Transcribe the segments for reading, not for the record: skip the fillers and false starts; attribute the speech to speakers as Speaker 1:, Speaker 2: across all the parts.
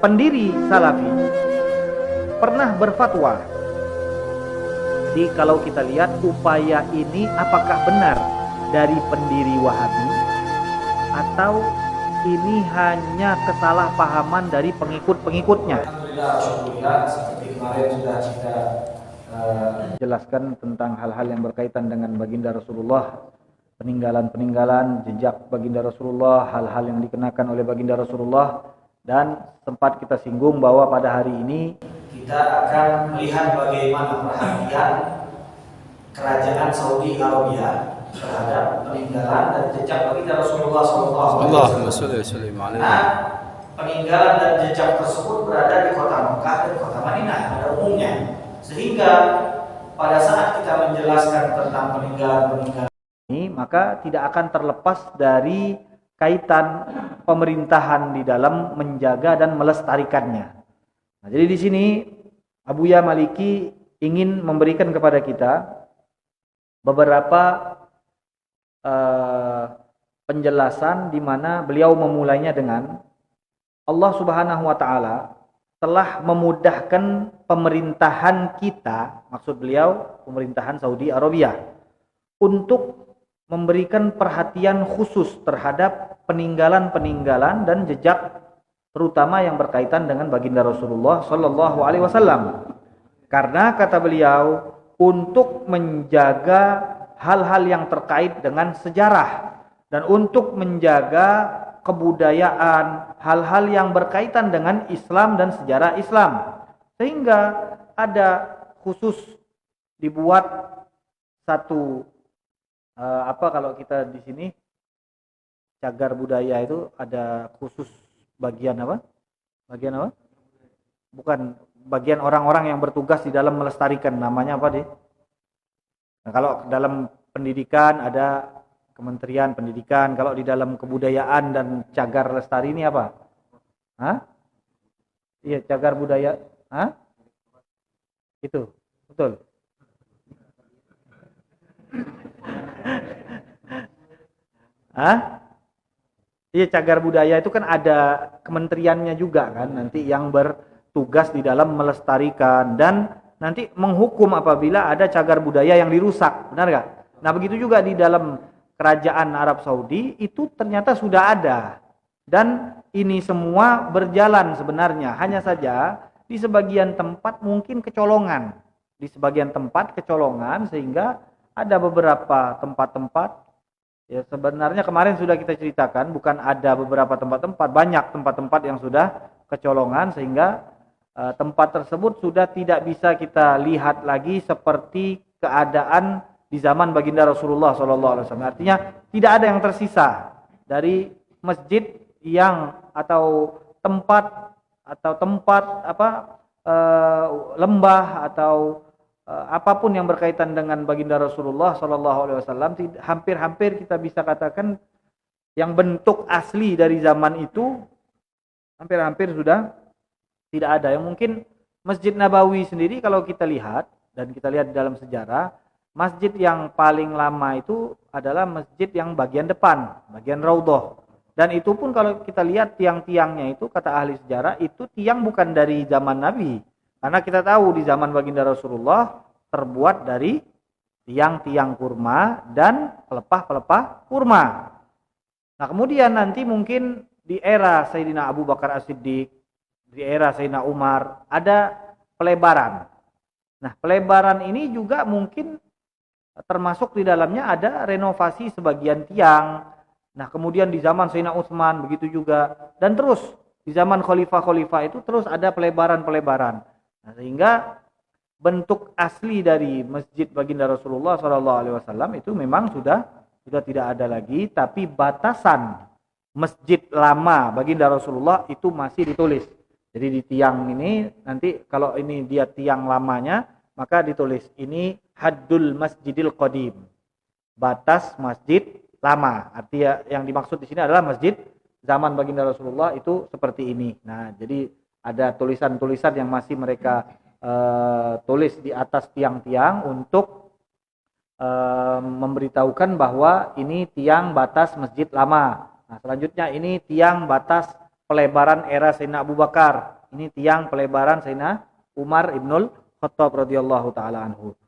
Speaker 1: pendiri Salafi pernah berfatwa. Jadi kalau kita lihat upaya ini apakah benar dari pendiri Wahabi atau ini hanya kesalahpahaman dari pengikut-pengikutnya.
Speaker 2: Alhamdulillah, seperti kemarin sudah kita
Speaker 1: jelaskan tentang hal-hal yang berkaitan dengan baginda Rasulullah, peninggalan-peninggalan, jejak baginda Rasulullah, hal-hal yang dikenakan oleh baginda Rasulullah, dan sempat kita singgung bahwa pada hari ini
Speaker 2: kita akan melihat bagaimana perhatian kerajaan Saudi Arabia terhadap peninggalan dan jejak baginda Rasulullah SAW. Nah, peninggalan dan jejak tersebut berada di kota Mekah dan kota Madinah pada umumnya, sehingga pada saat kita menjelaskan tentang peninggalan
Speaker 1: ini maka tidak akan terlepas dari kaitan pemerintahan di dalam menjaga dan melestarikannya. Nah, jadi di sini Abuya Maliki ingin memberikan kepada kita beberapa penjelasan di mana beliau memulainya dengan Allah Subhanahu wa taala telah memudahkan pemerintahan kita, maksud beliau pemerintahan Saudi Arabia, untuk memberikan perhatian khusus terhadap peninggalan-peninggalan dan jejak terutama yang berkaitan dengan baginda Rasulullah sallallahu alaihi wasallam. Karena kata beliau untuk menjaga hal-hal yang terkait dengan sejarah dan untuk menjaga kebudayaan, hal-hal yang berkaitan dengan Islam dan sejarah Islam, sehingga ada khusus dibuat satu kalau kita di sini cagar budaya itu ada khusus bagian apa? Bagian apa? Bukan, bagian orang-orang yang bertugas di dalam melestarikan, namanya apa deh? Nah, kalau dalam pendidikan ada Kementerian Pendidikan, kalau di dalam kebudayaan dan cagar lestari ini apa? Hah? Iya, cagar budaya. Hah? Itu, betul. Hah? Iya, cagar budaya itu kan ada kementeriannya juga kan, nanti yang bertugas di dalam melestarikan dan nanti menghukum apabila ada cagar budaya yang dirusak, benar gak? Nah, begitu juga di dalam kerajaan Arab Saudi itu ternyata sudah ada, dan ini semua berjalan sebenarnya, hanya saja di sebagian tempat mungkin kecolongan, sehingga ada beberapa tempat-tempat, ya sebenarnya kemarin sudah kita ceritakan, bukan ada beberapa tempat-tempat, banyak tempat-tempat yang sudah kecolongan, sehingga tempat tersebut sudah tidak bisa kita lihat lagi seperti keadaan di zaman baginda Rasulullah SAW. Artinya tidak ada yang tersisa dari masjid yang atau tempat lembah atau apapun yang berkaitan dengan baginda Rasulullah SAW. Hampir-hampir kita bisa katakan yang bentuk asli dari zaman itu hampir-hampir sudah tidak ada. Yang mungkin Masjid Nabawi sendiri kalau kita lihat dan kita lihat di dalam sejarah, masjid yang paling lama itu adalah masjid yang bagian depan, bagian raudhah. Dan itu pun kalau kita lihat tiang-tiangnya itu, kata ahli sejarah, itu tiang bukan dari zaman Nabi. Karena kita tahu di zaman baginda Rasulullah terbuat dari tiang-tiang kurma dan pelepah-pelepah kurma. Nah, kemudian nanti mungkin di era Sayyidina Abu Bakar As-Siddiq, di era Sayyidina Umar, ada pelebaran. Nah, pelebaran ini juga mungkin termasuk di dalamnya ada renovasi sebagian tiang. Nah, kemudian di zaman Sayyidina Utsman begitu juga, dan terus di zaman khalifah-khalifah itu terus ada pelebaran-pelebaran. Nah, sehingga bentuk asli dari masjid baginda Rasulullah SAW itu memang sudah tidak ada lagi, tapi batasan masjid lama baginda Rasulullah itu masih ditulis. Jadi di tiang ini nanti kalau ini dia tiang lamanya, maka ditulis ini Haddul Masjidil Qadim, batas masjid lama. Artinya yang dimaksud di sini adalah masjid zaman baginda Rasulullah itu seperti ini. Nah, jadi ada tulisan-tulisan yang masih mereka tulis di atas tiang-tiang untuk memberitahukan bahwa ini tiang batas masjid lama. Nah, selanjutnya ini tiang batas pelebaran era Sayyidina Abu Bakar. Ini tiang pelebaran Sayyidina Umar ibnul Khattab radhiyallahu taala anhu.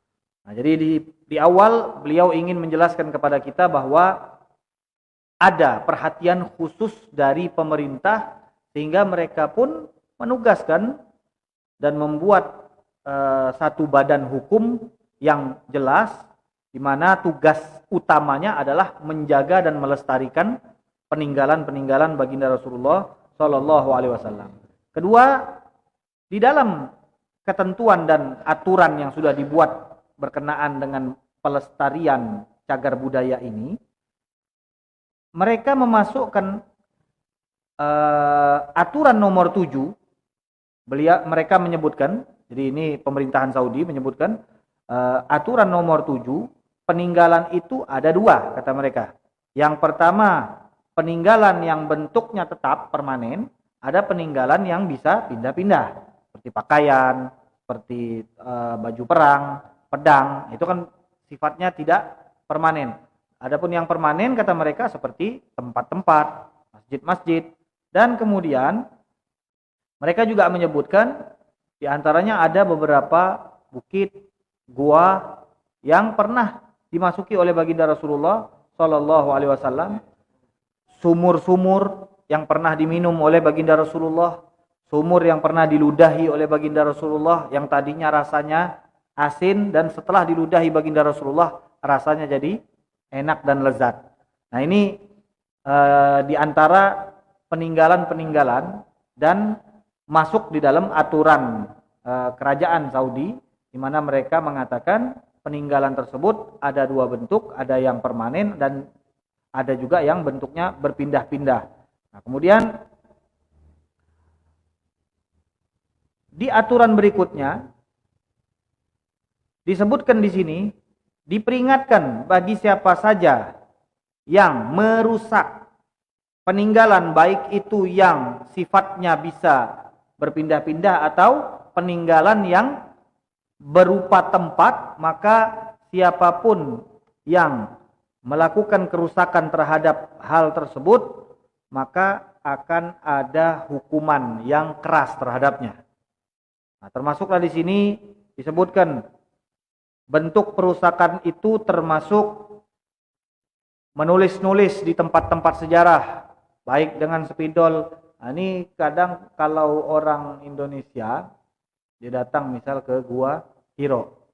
Speaker 1: Nah, jadi di awal beliau ingin menjelaskan kepada kita bahwa ada perhatian khusus dari pemerintah sehingga mereka pun menugaskan dan membuat satu badan hukum yang jelas di mana tugas utamanya adalah menjaga dan melestarikan peninggalan-peninggalan baginda Rasulullah Shallallahu Alaihi Wasallam. Kedua, di dalam ketentuan dan aturan yang sudah dibuat berkenaan dengan pelestarian cagar budaya ini, mereka memasukkan aturan nomor 7. Mereka menyebutkan, jadi ini pemerintahan Saudi menyebutkan aturan nomor 7, peninggalan itu ada 2 kata mereka. Yang pertama, peninggalan yang bentuknya tetap permanen, ada peninggalan yang bisa pindah-pindah, seperti pakaian, seperti baju perang, pedang, itu kan sifatnya tidak permanen. Adapun yang permanen kata mereka seperti tempat-tempat, masjid-masjid, dan kemudian mereka juga menyebutkan di antaranya ada beberapa bukit, gua yang pernah dimasuki oleh baginda Rasulullah Shallallahu Alaihi Wasallam, sumur-sumur yang pernah diminum oleh baginda Rasulullah, sumur yang pernah diludahi oleh baginda Rasulullah yang tadinya rasanya asin dan setelah diludahi baginda Rasulullah rasanya jadi enak dan lezat. Nah, ini di antara peninggalan-peninggalan dan masuk di dalam aturan kerajaan Saudi, di mana mereka mengatakan peninggalan tersebut ada 2 bentuk, ada yang permanen dan ada juga yang bentuknya berpindah-pindah. Nah, kemudian di aturan berikutnya disebutkan di sini, diperingatkan bagi siapa saja yang merusak peninggalan, baik itu yang sifatnya bisa berpindah-pindah atau peninggalan yang berupa tempat, maka siapapun yang melakukan kerusakan terhadap hal tersebut maka akan ada hukuman yang keras terhadapnya. Nah, termasuklah di sini disebutkan bentuk perusakan itu termasuk menulis-nulis di tempat-tempat sejarah, baik dengan spidol. Nah, ini kadang kalau orang Indonesia dia datang misal ke Gua Hiro,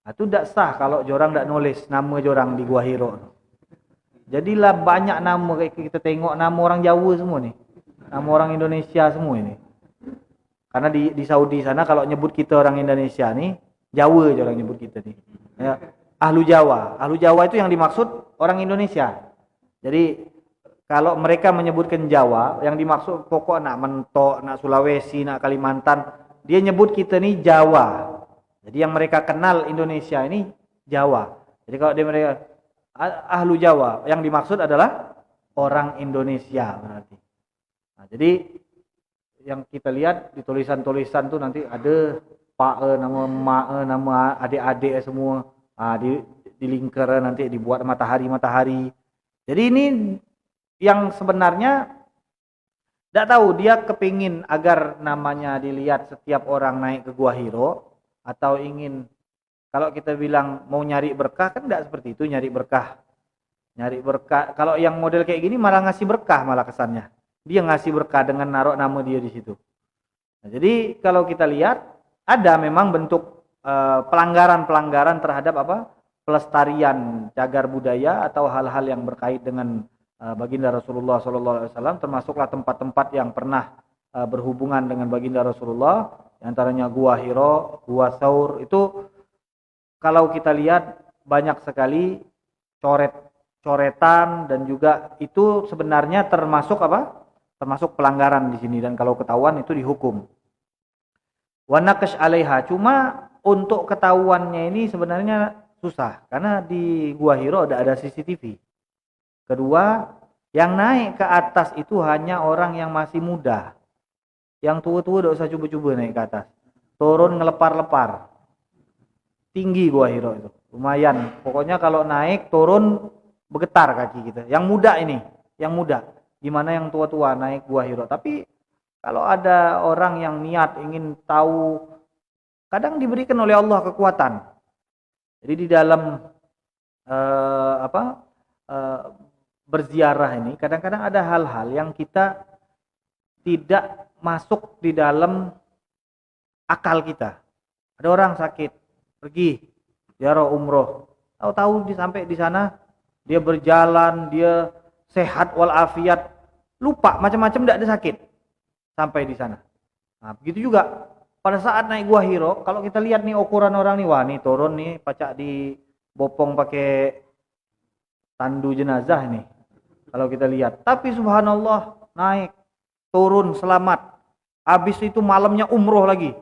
Speaker 1: nah, itu tidak sah kalau jorang tidak nulis nama jorang di Gua Hiro. Jadilah banyak nama kayak kita tengok nama orang Jawa semua nih, nama orang Indonesia semua ini. Karena di Saudi sana kalau nyebut kita orang Indonesia nih, Jawa orang nyebut kita nih. Ya, ahlu Jawa. Ahlu Jawa itu yang dimaksud orang Indonesia. Jadi kalau mereka menyebutkan Jawa, yang dimaksud pokok nak Mentok, nak Sulawesi, nak Kalimantan, dia nyebut kita nih Jawa. Jadi yang mereka kenal Indonesia ini Jawa. Jadi kalau dia mereka ahlu Jawa, yang dimaksud adalah orang Indonesia berarti. Nah, jadi yang kita lihat di tulisan-tulisan tuh nanti ada Pak, nama Mak, nama adik-adik semua. Di lingkar nanti dibuat matahari-matahari. Jadi ini yang sebenarnya tidak tahu dia kepingin agar namanya dilihat setiap orang naik ke Gua Hiro, atau ingin kalau kita bilang mau nyari berkah kan tidak seperti itu, nyari berkah. Nyari berkah kalau yang model kayak gini malah ngasih berkah, malah kesannya. Dia ngasih berkah dengan naruh nama dia di situ. Nah, jadi kalau kita lihat ada memang bentuk pelanggaran-pelanggaran terhadap pelestarian cagar budaya atau hal-hal yang berkait dengan baginda Rasulullah SAW, termasuklah tempat-tempat yang pernah berhubungan dengan baginda Rasulullah, antaranya Gua Hiro, Gua Saur. Itu kalau kita lihat banyak sekali coretan dan juga itu sebenarnya termasuk termasuk pelanggaran di sini, dan kalau ketahuan itu dihukum. Wa naqash 'alaiha, cuma untuk ketahuannya ini sebenarnya susah karena di Gua Hiro ada CCTV. Kedua, yang naik ke atas itu hanya orang yang masih muda. Yang tua-tua tidak usah coba-coba naik ke atas. Turun ngelepar-lepar. Tinggi Gua Hiro itu, lumayan. Pokoknya kalau naik turun bergetar kaki kita. Yang muda ini, yang muda. gimana yang tua-tua naik Gua Hiro. Tapi kalau ada orang yang niat ingin tahu, kadang diberikan oleh Allah kekuatan. Jadi di dalam berziarah ini kadang-kadang ada hal-hal yang kita tidak masuk di dalam akal kita. Ada orang sakit, pergi ziarah umroh, tahu-tahu sampai di sana dia berjalan, dia sehat walafiat, lupa macam-macam, tidak ada sakit sampai di sana. Nah, begitu juga pada saat naik Gua Hiro, kalau kita lihat nih ukuran orang nih, wah nih turun nih pacak di bopong pakai tandu jenazah nih. Kalau kita lihat, tapi subhanallah naik, turun selamat. Habis itu malamnya umroh lagi.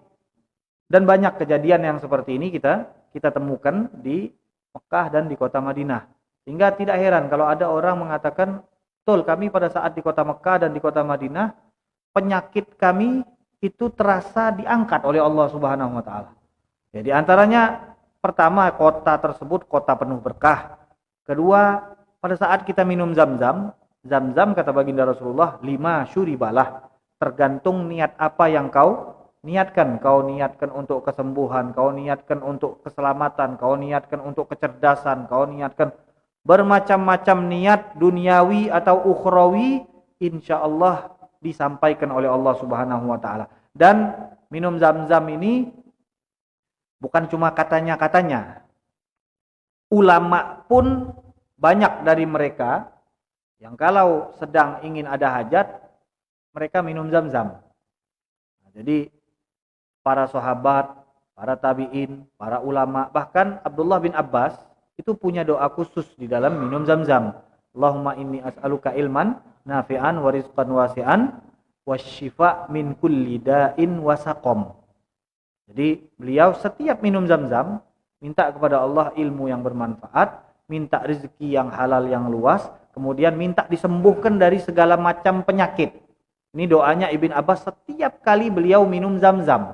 Speaker 1: Dan banyak kejadian yang seperti ini kita temukan di Mekah dan di kota Madinah. Sehingga tidak heran kalau ada orang mengatakan, betul kami pada saat di kota Mekah dan di kota Madinah, penyakit kami itu terasa diangkat oleh Allah Subhanahu wa taala. Jadi antaranya pertama, kota tersebut kota penuh berkah. Kedua, pada saat kita minum zam-zam, zam-zam kata baginda Rasulullah 5 syuribalah, tergantung niat apa yang kau niatkan. Kau niatkan untuk kesembuhan, kau niatkan untuk keselamatan, kau niatkan untuk kecerdasan, kau niatkan bermacam-macam niat duniawi atau ukhrawi, insyaallah disampaikan oleh Allah Subhanahu wa taala. Dan minum zam-zam ini bukan cuma katanya-katanya. Ulama pun banyak dari mereka yang kalau sedang ingin ada hajat, mereka minum zam-zam. Nah, jadi para sahabat, para tabi'in, para ulama, bahkan Abdullah bin Abbas itu punya doa khusus di dalam minum zam-zam. Allahumma inni as'aluka ilman nafi'an wa rizqan wasi'an wasyifa min kulli da'in wasaqom. Jadi beliau setiap minum zam-zam minta kepada Allah ilmu yang bermanfaat, minta rezeki yang halal yang luas, kemudian minta disembuhkan dari segala macam penyakit. Ini doanya Ibn Abbas setiap kali beliau minum zam-zam.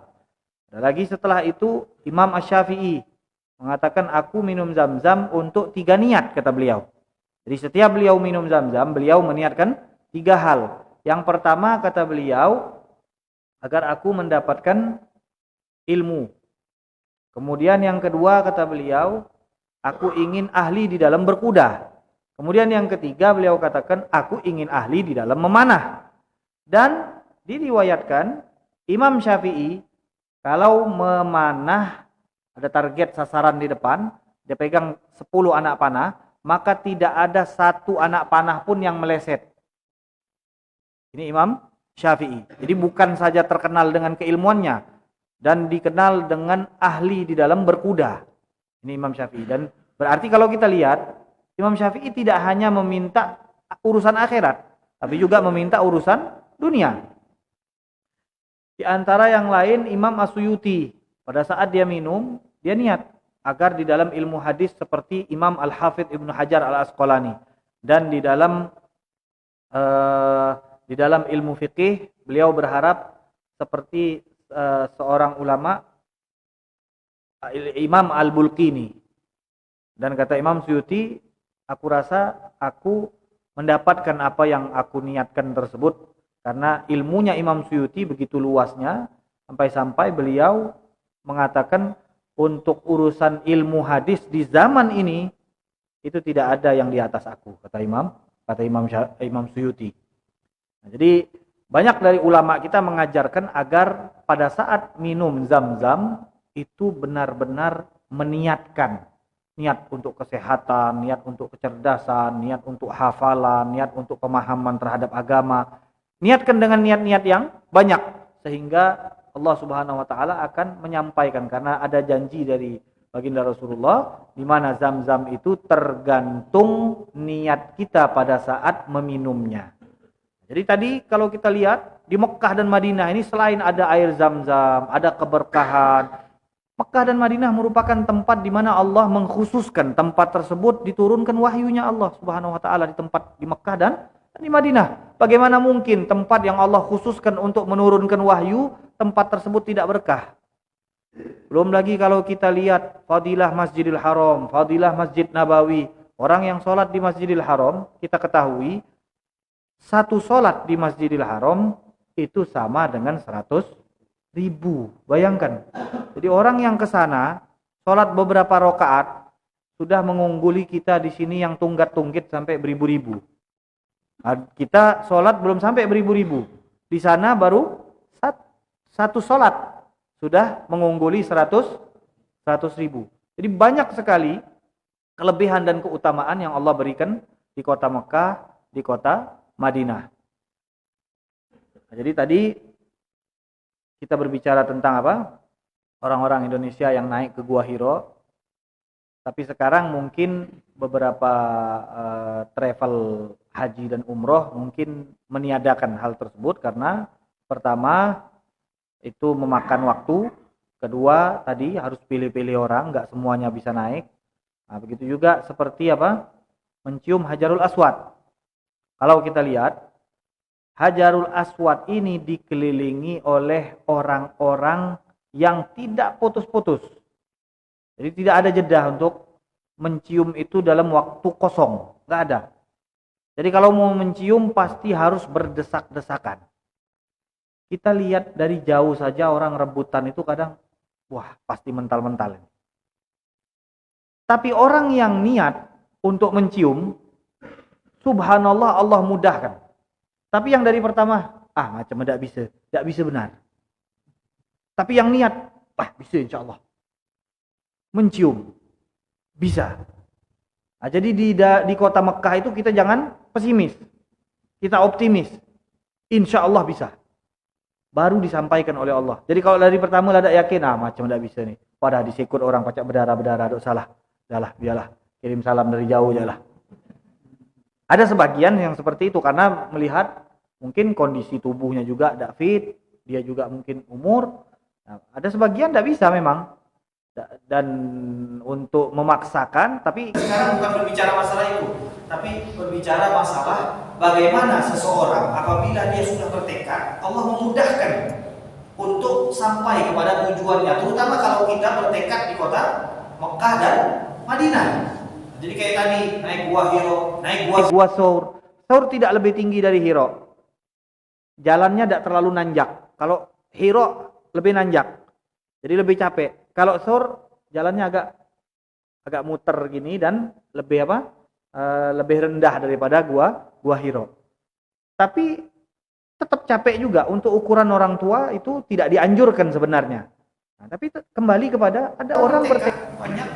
Speaker 1: Dan lagi setelah itu Imam Asy-Syafi'i mengatakan, aku minum zam-zam untuk 3 niat, kata beliau. Jadi setiap beliau minum zam-zam, beliau meniatkan 3 hal. Yang pertama kata beliau, agar aku mendapatkan ilmu. Kemudian yang kedua kata beliau, aku ingin ahli di dalam berkuda. Kemudian yang ketiga beliau katakan, aku ingin ahli di dalam memanah. Dan diriwayatkan Imam Syafi'i kalau memanah ada target sasaran di depan, dia pegang 10 anak panah, maka tidak ada 1 anak panah pun yang meleset. Ini Imam Syafi'i. Jadi bukan saja terkenal dengan keilmuannya dan dikenal dengan ahli di dalam berkuda. Ini Imam Syafi'i. Dan berarti kalau kita lihat, Imam Syafi'i tidak hanya meminta urusan akhirat, tapi juga meminta urusan dunia. Di antara yang lain Imam As-Suyuti, pada saat dia minum, dia niat agar di dalam ilmu hadis seperti Imam Al-Hafidh Ibnu Hajar Al-Asqalani, dan di dalam ilmu fikih beliau berharap seperti seorang ulama Imam Al-Bulqini. Dan kata Imam Suyuti, aku rasa aku mendapatkan apa yang aku niatkan tersebut, karena ilmunya Imam Suyuti begitu luasnya sampai-sampai beliau mengatakan untuk urusan ilmu hadis di zaman ini itu tidak ada yang di atas aku, kata Imam Suyuti. Nah, jadi banyak dari ulama kita mengajarkan agar pada saat minum zam-zam itu benar-benar meniatkan, niat untuk kesehatan, niat untuk kecerdasan, niat untuk hafalan, niat untuk pemahaman terhadap agama. Niatkan dengan niat-niat yang banyak, sehingga Allah Subhanahu wa taala akan menyampaikan, karena ada janji dari baginda Rasulullah di mana zam-zam itu tergantung niat kita pada saat meminumnya. Jadi tadi kalau kita lihat di Mekah dan Madinah ini selain ada air zam-zam, ada keberkahan. Mekah dan Madinah merupakan tempat di mana Allah mengkhususkan tempat tersebut diturunkan wahyunya Allah Subhanahu wa taala di tempat di Mekah dan di Madinah. Bagaimana mungkin tempat yang Allah khususkan untuk menurunkan wahyu, tempat tersebut tidak berkah? Belum lagi kalau kita lihat fadilah Masjidil Haram, fadilah Masjid Nabawi. Orang yang sholat di Masjidil Haram, kita ketahui Satu sholat di Masjidil Haram itu sama dengan 100.000. Bayangkan. Jadi orang yang ke sana sholat beberapa rakaat sudah mengungguli kita di sini yang tunggat-tunggit sampai beribu-ribu. Nah, kita sholat belum sampai beribu-ribu. Di sana baru satu sholat sudah mengungguli 100.000. Jadi banyak sekali kelebihan dan keutamaan yang Allah berikan di kota Mekah, di kota Madinah. Nah, jadi tadi kita berbicara tentang apa? Orang-orang Indonesia yang naik ke Gua Hiro. Tapi sekarang mungkin beberapa travel haji dan umroh mungkin meniadakan hal tersebut karena pertama itu memakan waktu, kedua tadi harus pilih-pilih orang, nggak semuanya bisa naik. Nah, begitu juga seperti apa? Mencium Hajarul Aswad. Kalau kita lihat, Hajarul Aswad ini dikelilingi oleh orang-orang yang tidak putus-putus. Jadi tidak ada jeda untuk mencium itu dalam waktu kosong. Nggak ada. Jadi kalau mau mencium pasti harus berdesak-desakan. Kita lihat dari jauh saja orang rebutan itu kadang, wah pasti mental-mental. Tapi orang yang niat untuk mencium, subhanallah Allah mudahkan. Tapi yang dari pertama, macam tidak bisa benar. Tapi yang niat, bisa insya Allah. Mencium, bisa. Nah, jadi di kota Mekah itu kita jangan pesimis, kita optimis. Insya Allah bisa. Baru disampaikan oleh Allah. Jadi kalau dari pertama tidak yakin, macam tidak bisa nih. Padahal disikut orang pacak berdarah-berdarah, salah. Yalah, biarlah, kirim salam dari jauh aja lah. Ada sebagian yang seperti itu karena melihat mungkin kondisi tubuhnya juga tidak fit, dia juga mungkin umur. Nah, ada sebagian tidak bisa memang. Dan untuk memaksakan, tapi
Speaker 2: sekarang bukan berbicara masalah itu, tapi berbicara masalah bagaimana seseorang apabila dia sudah bertekad, Allah memudahkan untuk sampai kepada tujuannya, terutama kalau kita bertekad di kota Mekah dan Madinah. Jadi kayak tadi naik Gua Hiro, naik Gua
Speaker 1: Saur. Saur tidak lebih tinggi dari Hiro. Jalannya tidak terlalu nanjak. Kalau Hiro lebih nanjak, jadi lebih capek. Kalau Saur jalannya agak muter gini dan lebih lebih rendah daripada Gua Hiro. Tapi tetap capek juga. Untuk ukuran orang tua itu tidak dianjurkan sebenarnya. Nah, tapi kembali kepada ada orang bertekad.
Speaker 2: Banyak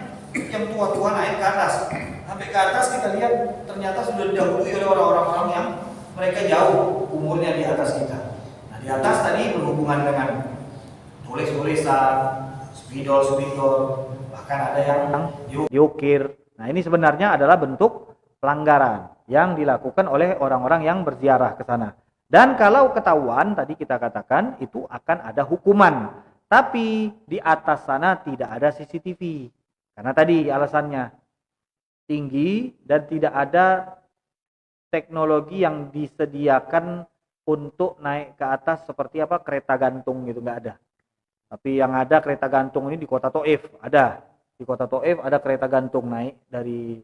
Speaker 2: yang tua-tua naik ke atas. Sampai ke atas kita lihat ternyata sudah didahului oleh orang-orang yang mereka jauh umurnya di atas kita. Nah, di atas tadi berhubungan dengan tulis-tulisan, spidol, bahkan ada yang
Speaker 1: diukir. Nah, ini sebenarnya adalah bentuk pelanggaran yang dilakukan oleh orang-orang yang berziarah ke sana. Dan kalau ketahuan tadi kita katakan itu akan ada hukuman. Tapi di atas sana tidak ada CCTV. Karena tadi alasannya tinggi dan tidak ada teknologi yang disediakan untuk naik ke atas seperti apa kereta gantung gitu, nggak ada. Tapi yang ada kereta gantung ini di kota Taif ada. Di kota Taif ada kereta gantung naik dari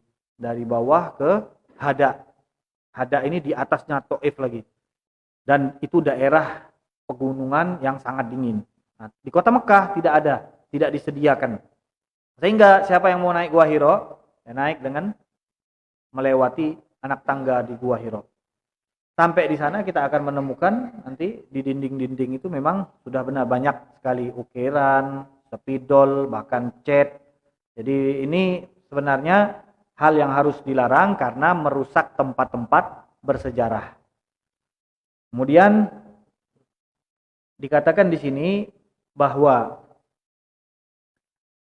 Speaker 1: bawah ke Hada. Hada ini di atasnya Taif lagi. Dan itu daerah pegunungan yang sangat dingin. Nah, di kota Mekah tidak ada, tidak disediakan. Sehingga siapa yang mau naik Gua Hiro, ya naik dengan melewati anak tangga di Gua Hiro. Sampai di sana kita akan menemukan nanti di dinding-dinding itu memang sudah benar banyak sekali ukiran, spidol, bahkan cat. Jadi ini sebenarnya hal yang harus dilarang karena merusak tempat-tempat bersejarah. Kemudian dikatakan di sini bahwa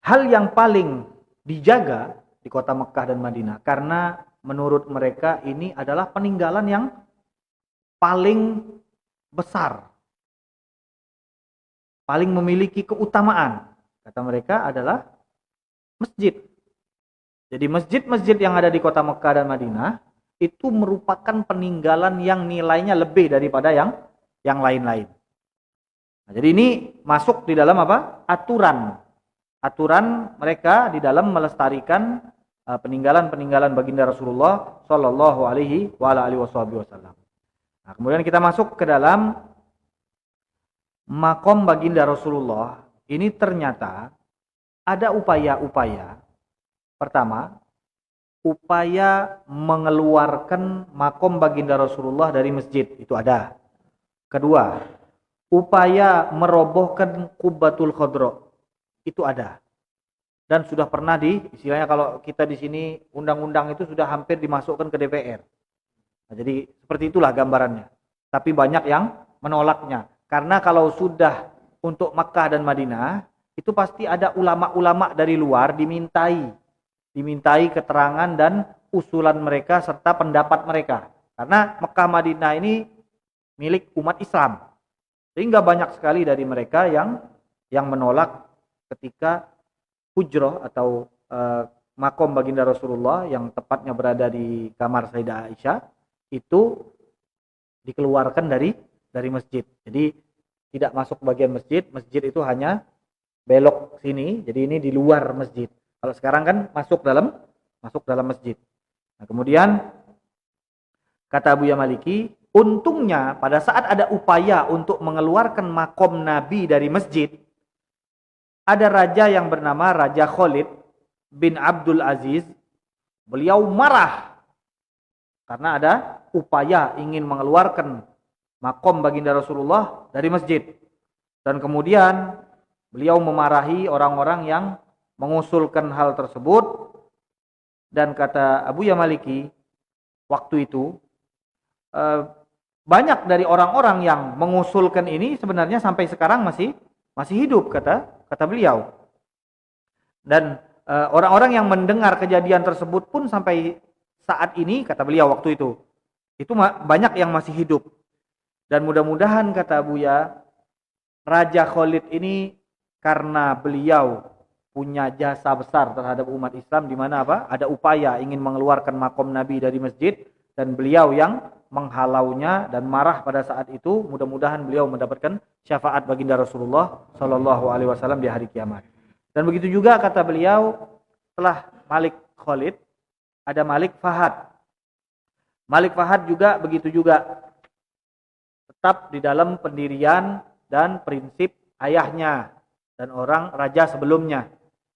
Speaker 1: hal yang paling dijaga di kota Mekah dan Madinah karena menurut mereka ini adalah peninggalan yang paling besar, paling memiliki keutamaan, kata mereka adalah masjid. Jadi masjid-masjid yang ada di kota Mekah dan Madinah itu merupakan peninggalan yang nilainya lebih daripada yang lain-lain. Nah, jadi ini masuk di dalam apa? Aturan mereka di dalam melestarikan peninggalan-peninggalan baginda Rasulullah Shallallahu Alaihi Wasallam. Nah, kemudian kita masuk ke dalam makom baginda Rasulullah. Ini ternyata ada upaya-upaya. Pertama, upaya mengeluarkan makom baginda Rasulullah dari masjid, itu ada. Kedua, upaya merobohkan Qubbatul Khadra, itu ada. Dan sudah pernah istilahnya kalau kita di sini undang-undang itu sudah hampir dimasukkan ke DPR. Nah, jadi seperti itulah gambarannya. Tapi banyak yang menolaknya. Karena kalau sudah untuk Makkah dan Madinah, itu pasti ada ulama-ulama dari luar dimintai keterangan dan usulan mereka serta pendapat mereka. Karena Makkah Madinah ini milik umat Islam. Sehingga banyak sekali dari mereka yang menolak ketika hujrah atau makom baginda Rasulullah yang tepatnya berada di kamar Sayyidah Aisyah itu dikeluarkan dari masjid. Jadi tidak masuk bagian masjid itu hanya belok sini. Jadi ini di luar masjid. Kalau sekarang kan masuk dalam masjid. Nah, kemudian kata Buya Maliki, untungnya pada saat ada upaya untuk mengeluarkan makom Nabi dari masjid, ada raja yang bernama Raja Khalid bin Abdul Aziz. Beliau marah karena ada upaya ingin mengeluarkan makom baginda Rasulullah dari masjid. Dan kemudian beliau memarahi orang-orang yang mengusulkan hal tersebut. Dan kata Abu Yamaliki, waktu itu banyak dari orang-orang yang mengusulkan ini sebenarnya sampai sekarang masih hidup, kata beliau. Dan orang-orang yang mendengar kejadian tersebut pun sampai saat ini, kata beliau waktu itu banyak yang masih hidup. Dan mudah-mudahan, kata Buya, Raja Khalid ini karena beliau punya jasa besar terhadap umat Islam, di mana ada upaya ingin mengeluarkan makom Nabi dari masjid, dan beliau yang menghalaunya dan marah pada saat itu. Mudah-mudahan beliau mendapatkan syafaat baginda Rasulullah Shallallahu Alaihi Wasallam di hari kiamat. Dan begitu juga kata beliau, setelah Malik Khalid ada Malik Fahad. Malik Fahad juga begitu juga, tetap di dalam pendirian dan prinsip ayahnya dan orang raja sebelumnya,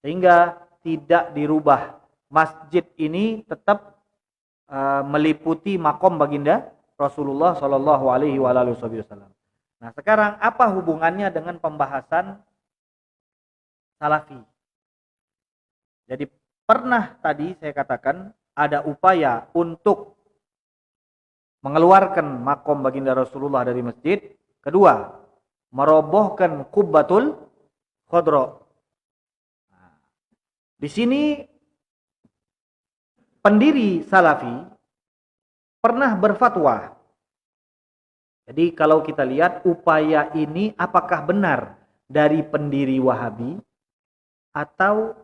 Speaker 1: sehingga tidak dirubah. Masjid ini tetap meliputi makom baginda Rasulullah Shallallahu Alaihi Wasallam. Nah, sekarang apa hubungannya dengan pembahasan Salafi? Jadi pernah tadi saya katakan ada upaya untuk mengeluarkan makom baginda Rasulullah dari masjid. Kedua, merobohkan Qubbatul Khadra. Nah, di sini pendiri Salafi pernah berfatwa. Jadi kalau kita lihat upaya ini apakah benar dari pendiri Wahabi atau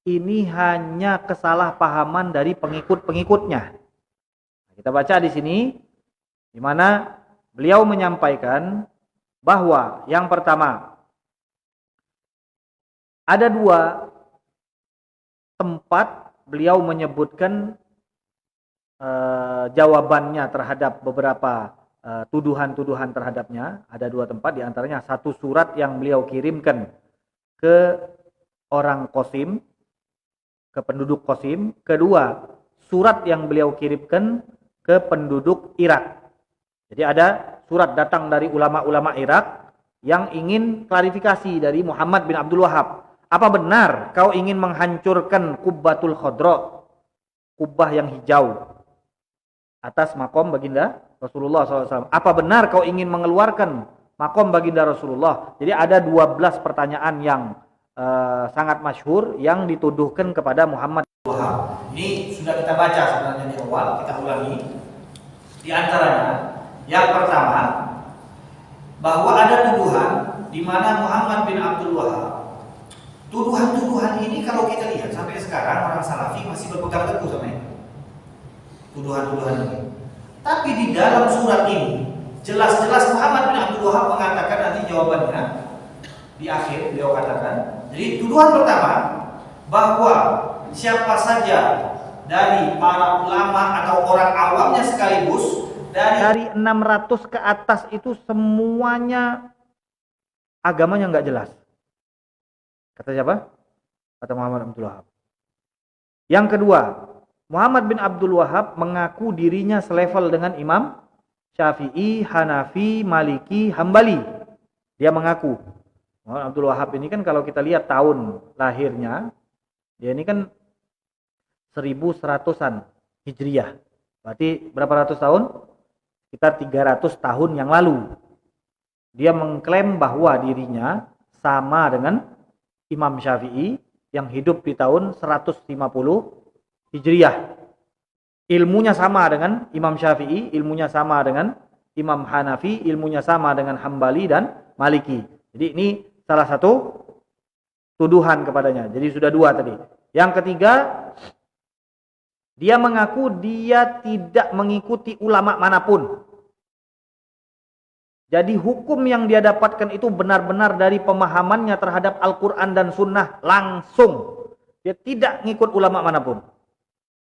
Speaker 1: ini hanya kesalahpahaman dari pengikut-pengikutnya. Nah, kita baca di sini di mana beliau menyampaikan bahwa yang pertama, ada dua tempat beliau menyebutkan jawabannya terhadap beberapa tuduhan-tuduhan terhadapnya. Ada dua tempat, diantaranya satu surat yang beliau kirimkan ke orang Qasim, ke penduduk Qasim. Kedua, surat yang beliau kirimkan ke penduduk Irak. Jadi ada surat datang dari ulama-ulama Irak yang ingin klarifikasi dari Muhammad bin Abdul Wahab. Apa benar kau ingin menghancurkan Qubbatul Khadra, kubbah yang hijau atas makom baginda Rasulullah SAW? Apa benar kau ingin mengeluarkan makom baginda Rasulullah? Jadi ada 12 pertanyaan yang sangat masyhur yang dituduhkan kepada Muhammad.
Speaker 2: Ini sudah kita baca sebenarnya di awal, kita ulangi. Di antaranya, yang pertama, bahwa ada tuduhan di mana Muhammad bin Abdul Wahab. Tuduhan-tuduhan ini kalau kita lihat sampai sekarang orang Salafi masih berpegang teguh sama ini. Tuduhan-tuduhan ini. Tapi di dalam surat ini jelas-jelas Muhammad bin Abdul Wahab mengatakan, nanti jawabannya di akhir beliau katakan. Jadi tuduhan pertama, bahwa siapa saja dari para ulama atau orang awamnya sekaligus
Speaker 1: dari 600 ke atas itu semuanya agamanya nggak jelas. Kata siapa? Kata Muhammad Abdul Wahab. Yang kedua, Muhammad bin Abdul Wahab mengaku dirinya selevel dengan Imam Syafi'i, Hanafi, Maliki, Hambali. Dia mengaku. Muhammad Abdul Wahab ini kan kalau kita lihat tahun lahirnya, dia ini kan 1100-an Hijriyah. Berarti berapa ratus tahun? Sekitar 300 tahun yang lalu. Dia mengklaim bahwa dirinya sama dengan Imam Syafi'i yang hidup di tahun 150 Hijriyah. Ilmunya sama dengan Imam Syafi'i, ilmunya sama dengan Imam Hanafi, ilmunya sama dengan Hambali dan Maliki. Jadi ini salah satu tuduhan kepadanya. Jadi sudah dua tadi. Yang ketiga, dia mengaku dia tidak mengikuti ulama manapun. Jadi hukum yang dia dapatkan itu benar-benar dari pemahamannya terhadap Al-Quran dan Sunnah langsung. Dia tidak ngikut ulama manapun.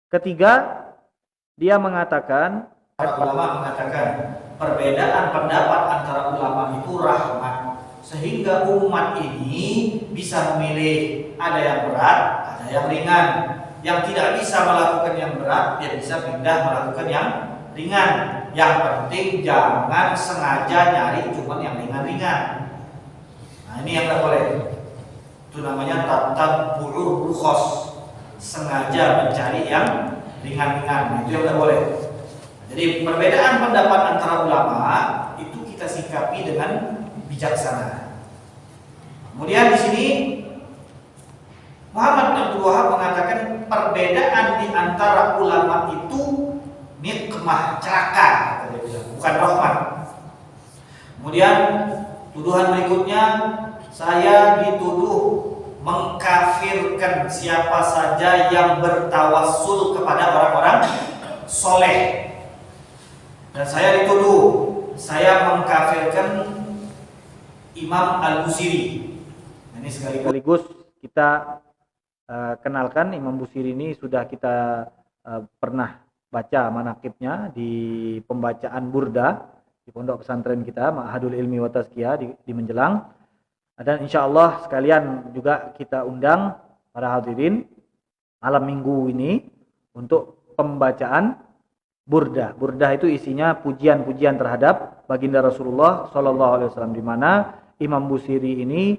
Speaker 1: Ketiga, dia mengatakan,
Speaker 2: para ulama mengatakan perbedaan pendapat antara ulama itu rahmat, sehingga umat ini bisa memilih ada yang berat, ada yang ringan. Yang tidak bisa melakukan yang berat, dia bisa pindah melakukan yang ringan. Yang penting jangan sengaja nyari cuma yang ringan-ringan. Nah ini yang tidak boleh. Itu namanya tatabbu'ur rukhas, sengaja mencari yang ringan-ringan. Itu yang tidak boleh. Jadi perbedaan pendapat antara ulama itu kita sikapi dengan bijaksana. Kemudian di sini Muhammad bin Abdul Wahab mengatakan perbedaan di antara ulama itu nikmah, celaka, bukan rahmat. Kemudian tuduhan berikutnya, saya dituduh mengkafirkan siapa saja yang bertawassul kepada orang-orang soleh. Dan saya dituduh saya mengkafirkan Imam Al-Busiri.
Speaker 1: Ini sekaligus kita kenalkan Imam Busiri ini sudah kita pernah baca manaqibnya di pembacaan burda di pondok pesantren kita Ma'hadul Ilmi wa Tazkiyah di Menjelang. Dan insya Allah sekalian juga kita undang para hadirin malam minggu ini untuk pembacaan burda. Burda itu isinya pujian-pujian terhadap baginda Rasulullah SAW, di mana Imam Busiri ini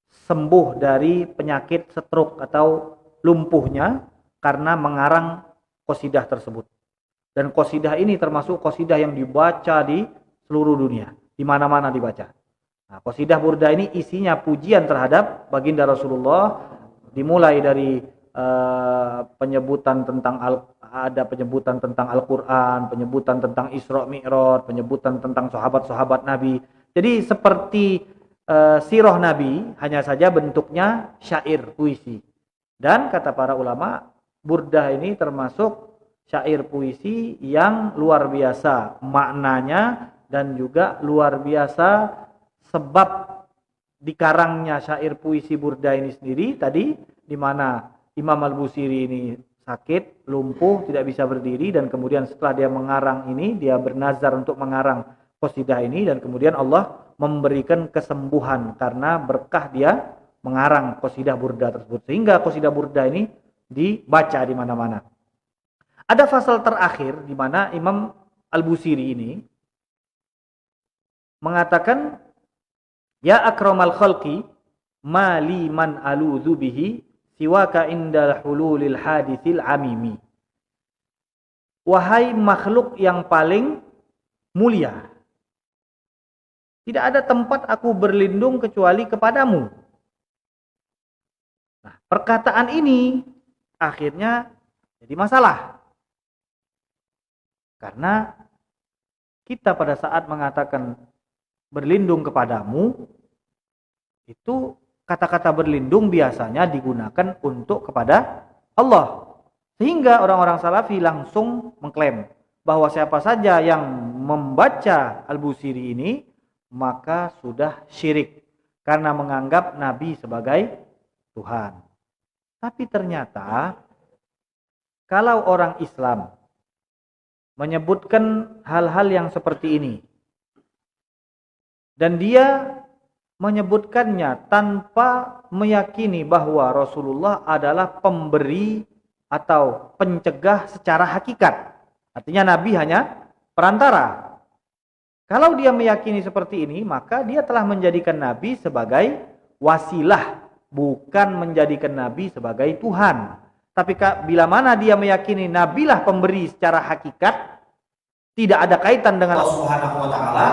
Speaker 1: sembuh dari penyakit stroke atau lumpuhnya karena mengarang qasidah tersebut. Dan qasidah ini termasuk qasidah yang dibaca di seluruh dunia, di mana-mana dibaca. Nah, qasidah burda ini isinya pujian terhadap baginda Rasulullah, dimulai dari penyebutan tentang ada penyebutan tentang Al-Qur'an, penyebutan tentang Isra Mi'raj, penyebutan tentang sahabat-sahabat Nabi. Jadi seperti sirah Nabi, hanya saja bentuknya syair, puisi. Dan kata para ulama, burdah ini termasuk syair puisi yang luar biasa maknanya dan juga luar biasa sebab dikarangnya syair puisi burdah ini sendiri tadi, di mana Imam Al-Busiri ini sakit, lumpuh, tidak bisa berdiri, dan kemudian setelah dia mengarang ini, dia bernazar untuk mengarang qasidah ini, dan kemudian Allah memberikan kesembuhan karena berkah dia mengarang qasidah burda tersebut, sehingga qasidah burda ini dibaca di mana-mana. Ada fasal terakhir di mana Imam Al-Busiri ini mengatakan, ya akramal khalqi ma li man aludhu bihi siwaka indal hululil hadithil amimi. Wahai makhluk yang paling mulia, tidak ada tempat aku berlindung kecuali kepadamu. Nah, perkataan ini akhirnya jadi masalah. Karena kita pada saat mengatakan berlindung kepadamu, itu kata-kata berlindung biasanya digunakan untuk kepada Allah. Sehingga orang-orang salafi langsung mengklaim bahwa siapa saja yang membaca Al-Busiri ini, maka sudah syirik karena menganggap Nabi sebagai Tuhan. Tapi ternyata kalau orang Islam menyebutkan hal-hal yang seperti ini. Dan dia menyebutkannya tanpa meyakini bahwa Rasulullah adalah pemberi atau pencegah secara hakikat. Artinya Nabi hanya perantara. Kalau dia meyakini seperti ini, maka dia telah menjadikan Nabi sebagai wasilah, bukan menjadikan Nabi sebagai Tuhan. Tapi bila mana dia meyakini Nabilah pemberi secara hakikat, tidak ada kaitan dengan
Speaker 2: Allah Subhanahu wa taala,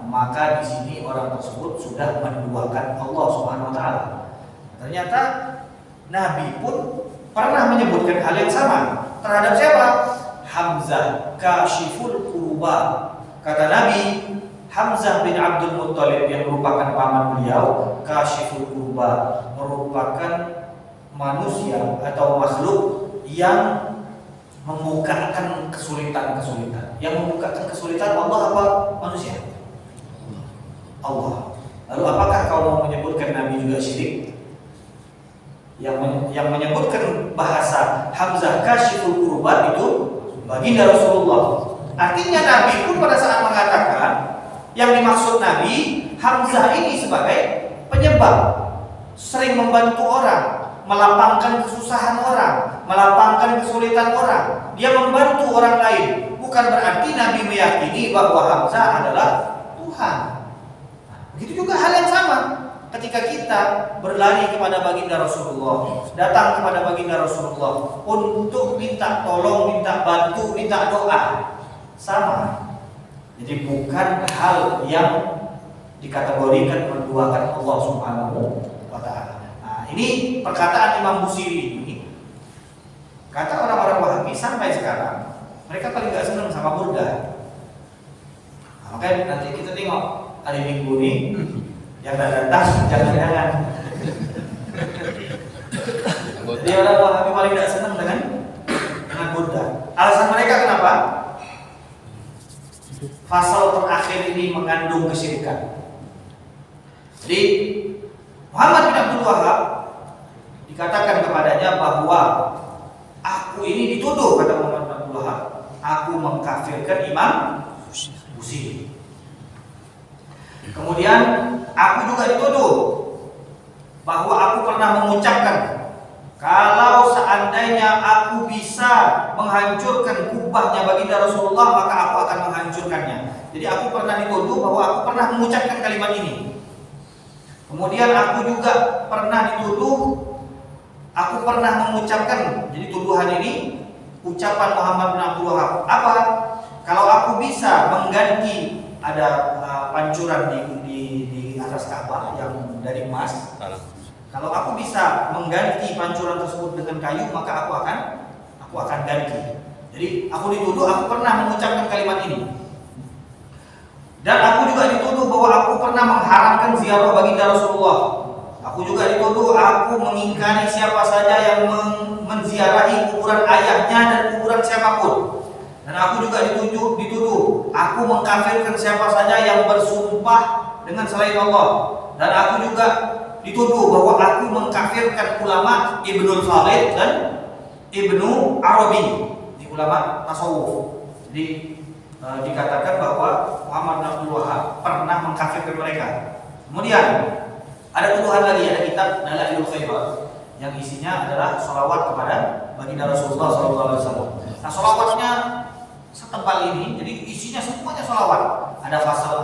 Speaker 2: maka di sini orang tersebut sudah menduakan Allah Subhanahu wa taala. Ternyata Nabi pun pernah menyebutkan hal yang sama terhadap siapa? Hamzah, kashiful kurba. Kata Nabi, Hamzah bin Abdul Muttalib yang merupakan paman beliau, kashiful kurba, merupakan manusia atau makhluk yang membukakan kesulitan-kesulitan. Yang membukakan kesulitan Allah apa manusia? Allah. Lalu apakah kau mau menyebutkan Nabi juga syirik? Yang menyebutkan bahasa Hamzah kashiful kurba itu baginda Rasulullah. Artinya Nabi pun pada saat mengatakan yang dimaksud Nabi Hamzah ini sebagai penyebab, sering membantu orang, melapangkan kesusahan orang, melapangkan kesulitan orang. Dia membantu orang lain. Bukan berarti Nabi meyakini bahwa Hamzah adalah Tuhan. Begitu juga hal yang sama ketika kita berlari kepada baginda Rasulullah, datang kepada baginda Rasulullah untuk minta tolong, minta bantu, minta doa. Sama. Jadi bukan hal yang dikategorikan menduakan Allah Subhanahu wa taala. Nah, ini perkataan Imam Busiri ini. Kata orang-orang Wahabi sampai sekarang mereka paling gak senang sama burda. Nah, makanya nanti kita tengok hari Minggu ini yang datang jangan-jangan. Jadi orang Wahabi paling gak senang dengan burda. Alasan mereka kenapa? Pasal terakhir ini mengandung kesyirikan. Jadi Muhammad bin Abdul Wahab dikatakan kepadanya bahwa aku ini dituduh, kata Muhammad bin Abdul Wahab, aku mengkafirkan Imam Busiri. Kemudian aku juga dituduh bahwa aku pernah mengucapkan, kalau seandainya aku bisa menghancurkan kubahnya baginda Rasulullah, maka aku akan menghancurkannya. Jadi aku pernah dituduh bahwa aku pernah mengucapkan kalimat ini. Kemudian aku juga pernah dituduh, aku pernah mengucapkan, jadi tuduhan ini ucapan Muhammad bin Abdul Wahab. Apa? Kalau aku bisa mengganti, ada pancuran di atas Ka'bah yang dari emas. Kalau aku bisa mengganti pancuran tersebut dengan kayu, maka aku akan ganti. Jadi aku dituduh aku pernah mengucapkan kalimat ini. Dan aku juga dituduh bahwa aku pernah mengharamkan ziarah baginda Rasulullah. Aku juga dituduh aku mengingkari siapa saja yang menziarahi kuburan ayahnya dan kuburan siapapun. Dan aku juga dituduh aku mengkafirkan siapa saja yang bersumpah dengan selain Allah. Dan aku juga dituduh bahwa aku mengkafirkan ulama Ibnul Khalid dan Ibnu Arabi, di ulama tasawuf. Jadi dikatakan bahwa Muhammad bin Abdul Wahab pernah mengkafirkan mereka. Kemudian ada tuduhan lagi, ada kitab Dalailul Khairat yang isinya adalah sholawat kepada baginda Rasulullah SAW. Nah, sholawatnya setebal ini, jadi isinya semuanya sholawat. Ada fasal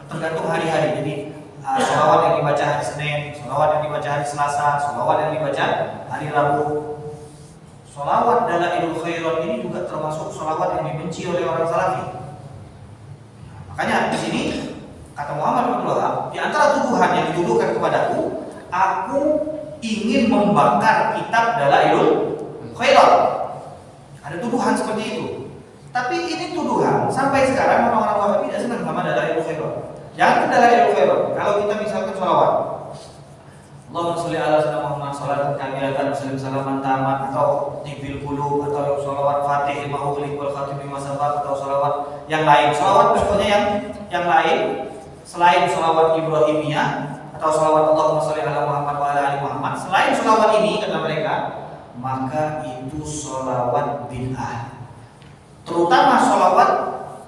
Speaker 2: tergantung hari-hari. Jadi sholawat yang dibaca hari Senin, sholawat yang dibaca hari Selasa, sholawat yang dibaca hari Rabu. Sholawat Dalailul Khairat ini juga termasuk sholawat yang dibenci oleh orang Salafi. Makanya di sini kata Muhammad bin Abdul Wahab, di antara tuduhan yang dituduhkan kepadaku, aku ingin membakar kitab Dalailul Khairat. Ada tuduhan seperti itu. Tapi ini tuduhan sampai sekarang orang-orang Wahabi tidak senang sama Dalailul Khairat. Jangan Dalailul Khairat. Kalau kita misalkan sholawat, Allahumma sholli ala sayyidina Muhammad sholatan kamilatan salim salaman tamat, atau tibil qulub, atau sholawat Fatih lima ughliq wal khatim lima sabaq, atau sholawat yang lain. Sholawat pokoknya yang lain selain sholawat Ibrahimiyah atau sholawat Allahumma sholli ala Muhammad wa ala ali Muhammad, selain sholawat ini kata mereka, maka itu sholawat bid'ah. Terutama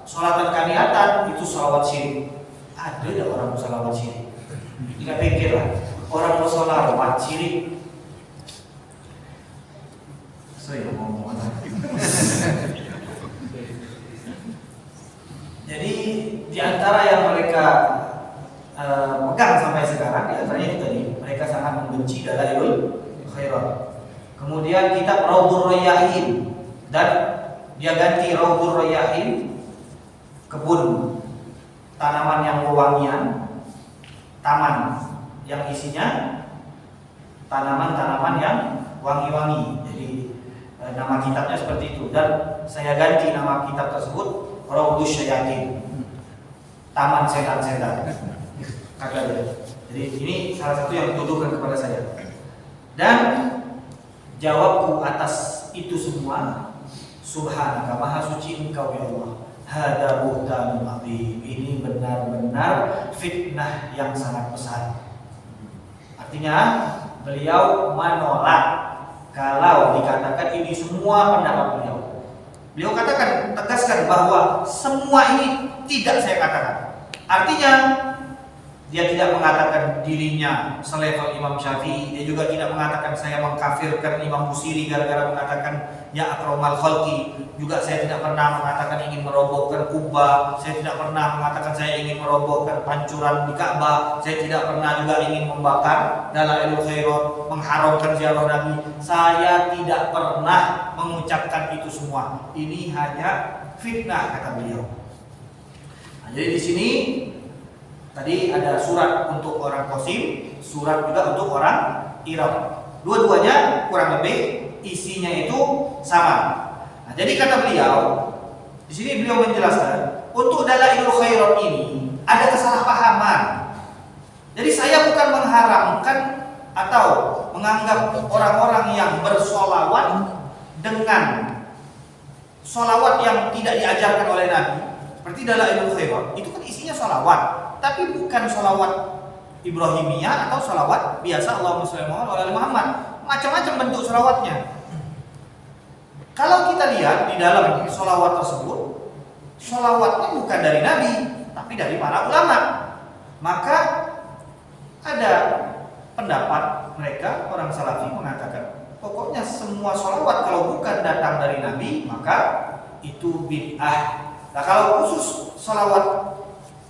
Speaker 2: sholatan kaniatan itu sholawat syirik. Ada orang sholawat syirik. Tidak pikirlah orang sholawat syirik. Saya ngomong apa? Jadi di antara yang mereka pegang sampai sekarang, di antaranya itu tadi, mereka sangat membenci Dalailul Khairat. Kemudian kitab Raudhur Rayyahin, dan dia ganti Raudhur Rayyahin, kebun tanaman yang wewangian, taman yang isinya tanaman-tanaman yang wangi-wangi. Jadi nama kitabnya seperti itu, dan saya ganti nama kitab tersebut Raudhus Syayatin, taman setan-setan, kata dia. Jadi ini salah satu yang dituduhkan kepada saya. Dan jawabku atas itu semua, Subhanaka, maha suci Engkau ya Allah. Hada buhtanun adzim, ini benar-benar fitnah yang sangat besar. Artinya beliau menolak kalau dikatakan ini semua pendapat beliau. Beliau katakan, tegaskan bahwa semua ini tidak saya katakan. Artinya dia tidak mengatakan dirinya selevel Imam Syafi'i. Dia juga tidak mengatakan saya mengkafirkan Imam Busiri gara-gara mengatakan ya akramal khalqi. Juga saya tidak pernah mengatakan ingin merobohkan Kubah. Saya tidak pernah mengatakan saya ingin merobohkan pancuran di Ka'bah. Saya tidak pernah juga ingin membakar Dalailul Khairat, mengharamkan ziarah Nabi. Saya tidak pernah mengucapkan itu semua. Ini hanya fitnah, kata beliau. Nah, jadi di sini tadi ada surat untuk orang Qasim, surat juga untuk orang Iram. Dua-duanya kurang lebih isinya itu sama. Nah, jadi kata beliau, di sini beliau menjelaskan untuk Dalailul Khairat ini ada kesalahpahaman. Jadi saya bukan mengharamkan atau menganggap orang-orang yang bersolawat dengan solawat yang tidak diajarkan oleh Nabi, seperti Dalailul Khairat, itu kan isinya solawat. Tapi bukan sholawat Ibrahimiyah atau sholawat biasa Allahumma sholli ala Muhammad. Macam-macam bentuk sholawatnya. Kalau kita lihat di dalam sholawat tersebut, sholawatnya bukan dari Nabi, tapi dari para ulama. Maka ada pendapat mereka, orang Salafi mengatakan, pokoknya semua sholawat kalau bukan datang dari Nabi, maka itu bid'ah. Nah, kalau khusus sholawat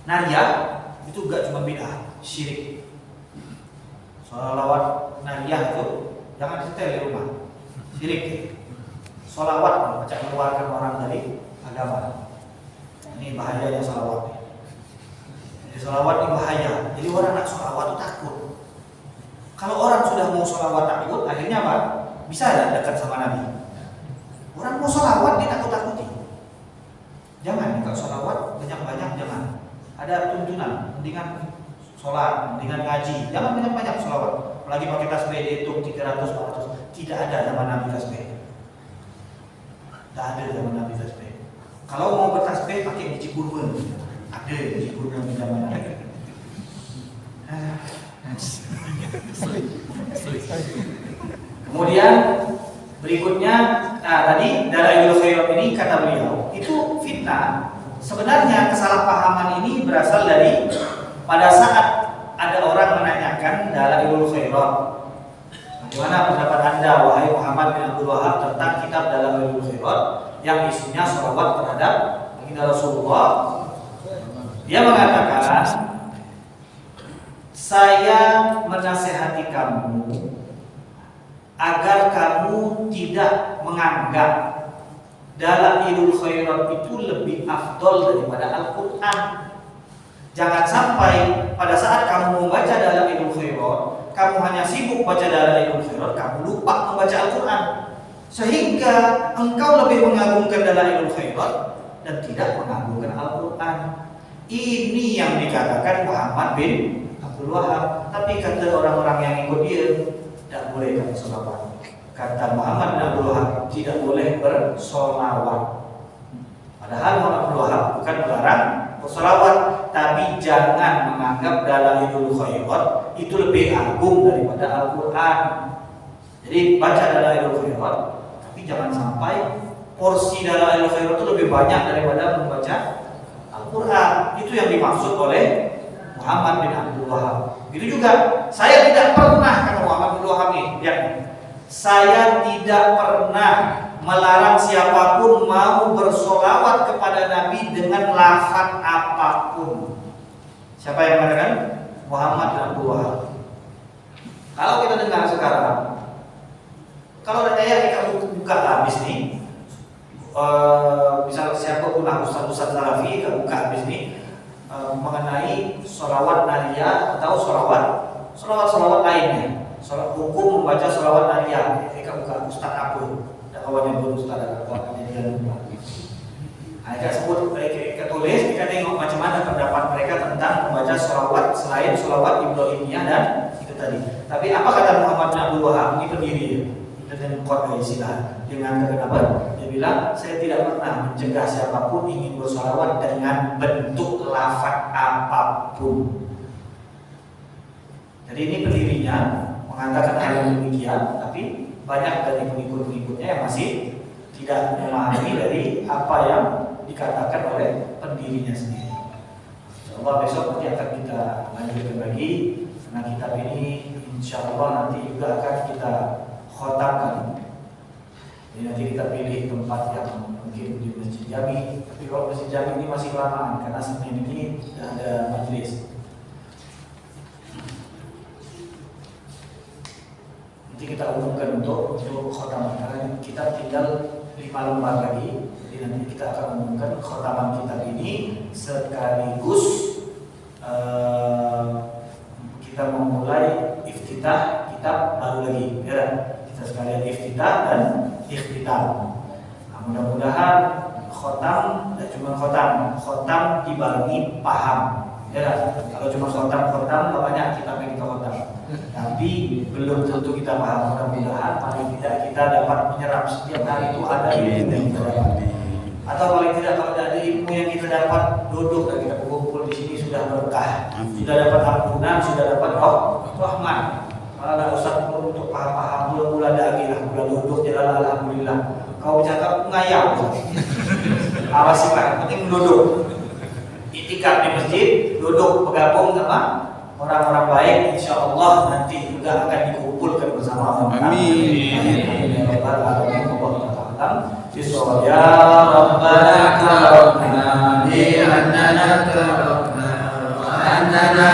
Speaker 2: nariyah, itu gak cuma bid'ah, syirik. Sholawat nariyah itu jangan setel di rumah, syirik. Sholawat macam mengeluarkan orang dari agama. Ini bahayanya sholawat. Jadi sholawat ini bahaya. Jadi orang nak sholawat itu takut. Kalau orang sudah mau sholawat takut, akhirnya apa? Bisa tidak dekat sama Nabi. Orang mau sholawat dia takut-takuti. Jangan, kalau sholawat banyak-banyak jangan. Ada tuntunan, mendingan sholat, mendingan ngaji, jangan banyak-banyak sholawat. Apalagi pakai tasbih dihitung 300, 400. Tidak ada zaman Nabi tasbih. Tidak ada zaman Nabi tasbih. Kalau mau bertasbih pakai biji kurma. Ada biji kurma di zaman Nabi. Kemudian berikutnya, tadi Dalailul Khairat ini kata beliau itu fitnah. Sebenarnya kesalahpahaman ini berasal dari pada saat ada orang menanyakan Dalailul Khairat, bagaimana pendapat Anda wahai Muhammad bin Abdul Wahab tentang kitab Dalailul Khairat yang isinya sholawat terhadap baginda Rasulullah. Dia mengatakan, saya menasihati kamu agar kamu tidak menganggap Dalailul Khairat itu lebih afdol daripada Al-Quran. Jangan sampai pada saat kamu membaca Dalailul Khairat, kamu hanya sibuk baca Dalailul Khairat, kamu lupa membaca Al-Quran, sehingga engkau lebih mengagungkan Dalailul Khairat dan tidak mengagungkan Al-Quran. Ini yang dikatakan Muhammad bin Abdul Wahab. Tapi kata orang-orang yang ikut dia, tidak boleh kamu sholawat. Kata Muhammad bin Abdul Wahab, tidak boleh bersolawat. Padahal Muhammad bin Abdul Wahab bukan melarang bersolawat, tapi jangan menganggap Dalailul Khairat itu lebih agung daripada Al-Quran. Jadi baca Dalailul Khairat, tapi jangan sampai porsi dalam ilmu khairat itu lebih banyak daripada membaca Al-Quran. Itu yang dimaksud oleh Muhammad bin Abdul Wahab. Itu juga saya tidak pernah, kata Muhammad bin Abdul Wahab nih, lihat, saya tidak pernah melarang siapapun mau bersolawat kepada Nabi dengan lafaz apapun. Siapa yang mengatakan? Muhammad bin Abdul Wahab. Kalau kita dengar sekarang, kalau kita buka habis nih, misal siapapun Ustaz Salafi kita buka habis nih mengenai sholawat nariyah atau sholawat lainnya, hukum membaca sholawat nariyah, kita buka Ustaz apa? Ada kawan yang belum Ustaz ada kawan yang dia. Kita sebut, kita tulis, kita tengok macam mana pendapat mereka tentang membaca sholawat selain sholawat Ibrahimiyah dan itu tadi. Tapi apa kata Muhammad bin Abdul Wahab? Ini pendiri dan qadai silah. Dia mengatakan apa? Dia bilang, saya tidak pernah mencegah siapapun ingin bersolawat dengan bentuk lafaz apapun. Jadi ini pendirinya mengatakan hal yang demikian, tapi banyak dari pengikut-pengikutnya yang masih tidak memahami dari apa yang dikatakan oleh pendirinya sendiri. Insyaallah besok nanti akan kita lanjutkan lagi, karena kitab ini insyaallah nanti juga akan kita khotamkan. Jadi nanti kita pilih tempat yang mungkin di Masjid Jami. Tapi kalau Masjid Jami ini masih kelamaan karena Senin ini sudah ada majelis. Nanti kita umumkan untuk khotaman, karena kita tinggal 5 lembar lagi. Jadi nanti kita akan umumkan khotaman kitab ini sekaligus kita memulai iftitah kitab baru lagi, ya. Kita sekalian iftitah dan ikhtitam. Nah, mudah-mudahan khotam dan cuma khotam dibarengi paham, ya. Kalau cuma khotam banyak kitab yang kita khotam, tapi belum tentu kita paham. Mudah-mudahan paling tidak kita dapat menyerap setiap hari itu ada ilmu yang kita dapat. Atau paling tidak kalau ada ilmu yang kita dapat, duduk dan kita berkumpul di sini sudah berkah, sudah dapat ampunan, sudah dapat rahmat. Malah ada usah untuk paham-paham mula-mula lagi lah, mula duduk jalan alhamdulillah. Kau bercakap ngayam, apa sih pak? Penting duduk. Itikaf di masjid, duduk bergabung sama orang-orang baik, insya Allah nanti juga akan dikumpulkan bersama. Amin. Ya Rabbana karabna li annana karabna wa annana